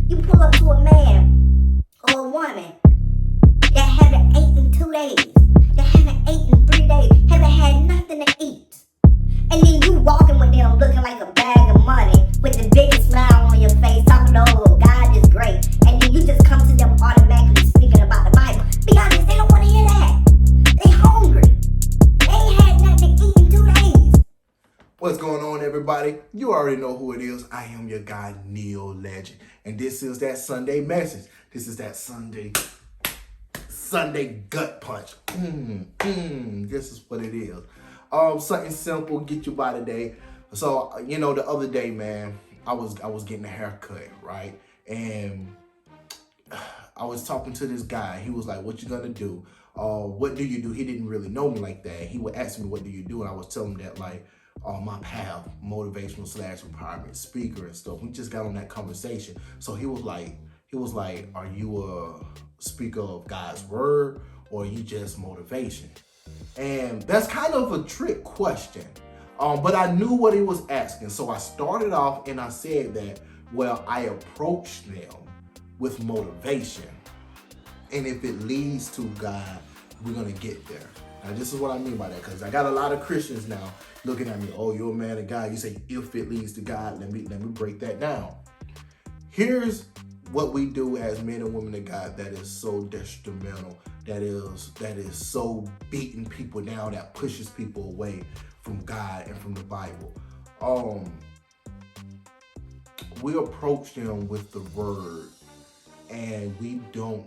You pull up to a man or a woman that haven't ate in 2 days, that haven't ate in 3 days, haven't had nothing to eat. And then you walking with them looking like a bag of money with the biggest smile on your face, talking, oh, God is great. And then you just come to them automatically speaking about the Bible. Be honest, they don't want to hear that. They hungry. They ain't had nothing to eat in 2 days. What's going on, everybody? You already know who it is. I am your guy, Neil Legend. And this is that Sunday message. This is that Sunday gut punch. This is what it is. Something simple, get you by the day. So, the other day, man, I was getting a haircut, right? And I was talking to this guy. He was like, what you gonna do? What do you do? He didn't really know me like that. He would ask me, what do you do? And I was telling him that, like, my path, motivational / empowerment speaker and stuff. We just got on that conversation. So he was like, are you a speaker of God's word or are you just motivation? And that's kind of a trick question. But I knew what he was asking. So I started off and I said that, well, I approached them with motivation. And if it leads to God, we're going to get there. Now, this is what I mean by that, because I got a lot of Christians now looking at me. Oh, you're a man of God. You say, if it leads to God, let me break that down. Here's what we do as men and women of God that is so detrimental, that is so beating people down, that pushes people away from God and from the Bible. We approach them with the word, and we don't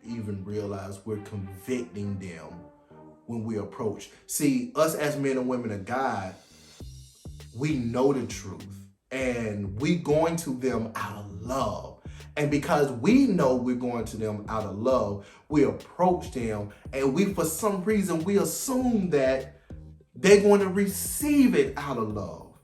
even realize we're convicting them when we approach. See, us as men and women of God, we know the truth, and we going to them out of love. And because we know we're going to them out of love, we approach them, and we, for some reason, we assume that they're going to receive it out of love.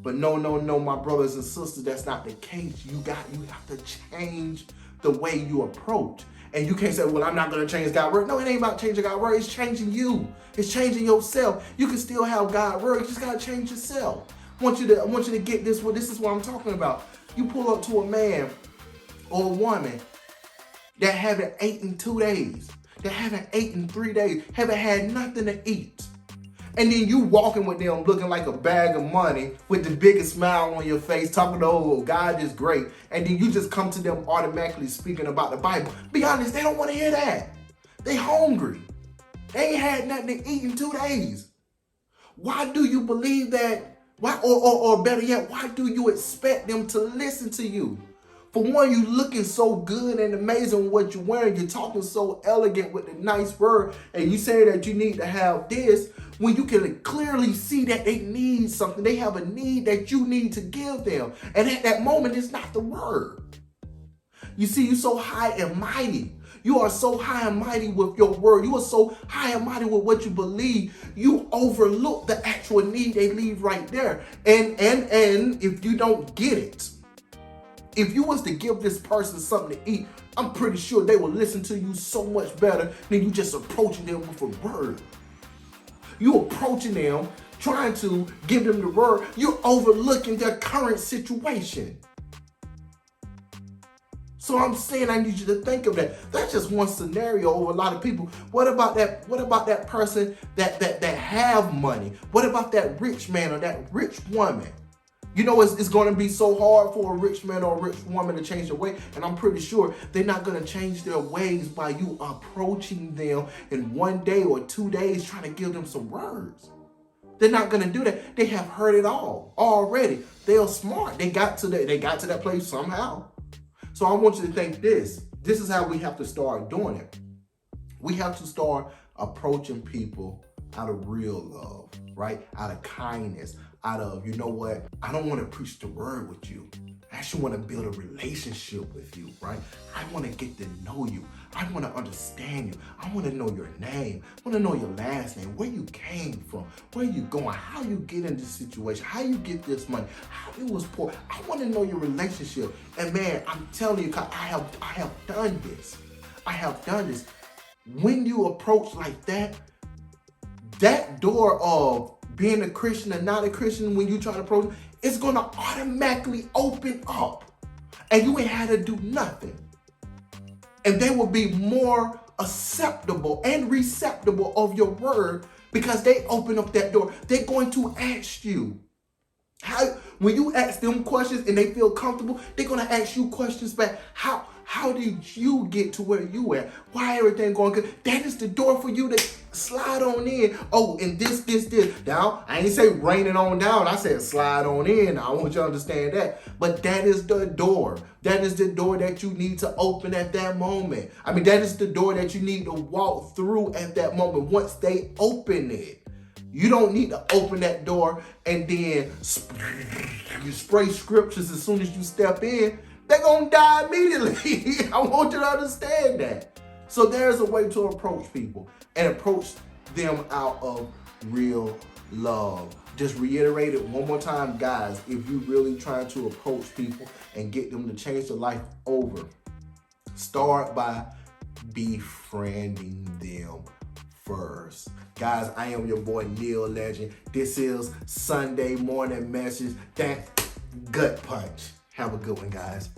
But no, my brothers and sisters, that's not the case. You have to change the way you approach. And you can't say, well, I'm not going to change God's word. No, it ain't about changing God's word. It's changing you. It's changing yourself. You can still have God's word. You just got to change yourself. I want you to get this. Well, this is what I'm talking about. You pull up to a man or a woman that haven't ate in 2 days, that haven't ate in 3 days, haven't had nothing to eat. And then you walking with them looking like a bag of money with the biggest smile on your face, talking, oh, God is great. And then you just come to them automatically speaking about the Bible. Be honest, they don't want to hear that. They hungry. They ain't had nothing to eat in 2 days. Why do you believe that? Why, or better yet, why do you expect them to listen to you? For one, you looking so good and amazing with what you're wearing. You're talking so elegant with the nice word. And you say that you need to have this when you can clearly see that they need something. They have a need that you need to give them. And at that moment, it's not the word. You see, you're so high and mighty. You are so high and mighty with your word. You are so high and mighty with what you believe. You overlook the actual need they leave right there. And if you don't get it, if you was to give this person something to eat, I'm pretty sure they will listen to you so much better than you just approaching them with a word. You approaching them, trying to give them the word. You're overlooking their current situation. So I'm saying I need you to think of that. That's just one scenario over a lot of people. What about that person that have money? What about that rich man or that rich woman? You know, it's going to be so hard for a rich man or a rich woman to change their way. And I'm pretty sure they're not going to change their ways by you approaching them in 1 day or 2 days trying to give them some words. They're not going to do that. They have heard it all already. They're smart. They got to that place somehow. So I want you to think this. This is how we have to start doing it. We have to start approaching people out of real love, right? Out of kindness, out of, you know what? I don't want to preach the word with you. I actually want to build a relationship with you, right? I want to get to know you. I want to understand you. I want to know your name. I want to know your last name, where you came from, where you going, how you get in this situation, how you get this money, how it was poor. I want to know your relationship. And man, I'm telling you, I have done this. I have done this. When you approach like that, that door of being a Christian and not a Christian, when you try to approach, it's going to automatically open up. and you ain't had to do nothing. And they will be more acceptable and receptible of your word because they open up that door. They're going to ask you. When you ask them questions and they feel comfortable, they're going to ask you questions back. How did you get to where you at? Why everything going good? That is the door for you to slide on in. Oh, and this. Now, I ain't say rain it on down. I said slide on in. I want you to understand that. But that is the door. That is the door that you need to open at that moment. I mean, that is the door that you need to walk through at that moment once they open it. You don't need to open that door and then you spray scriptures as soon as you step in. They're going to die immediately. I want you to understand that. So there's a way to approach people and approach them out of real love. Just reiterate it one more time, guys. If you really trying to approach people and get them to change their life over, start by befriending them first. Guys, I am your boy Neil Legend. This is Sunday Morning Message. That gut punch. Have a good one, guys.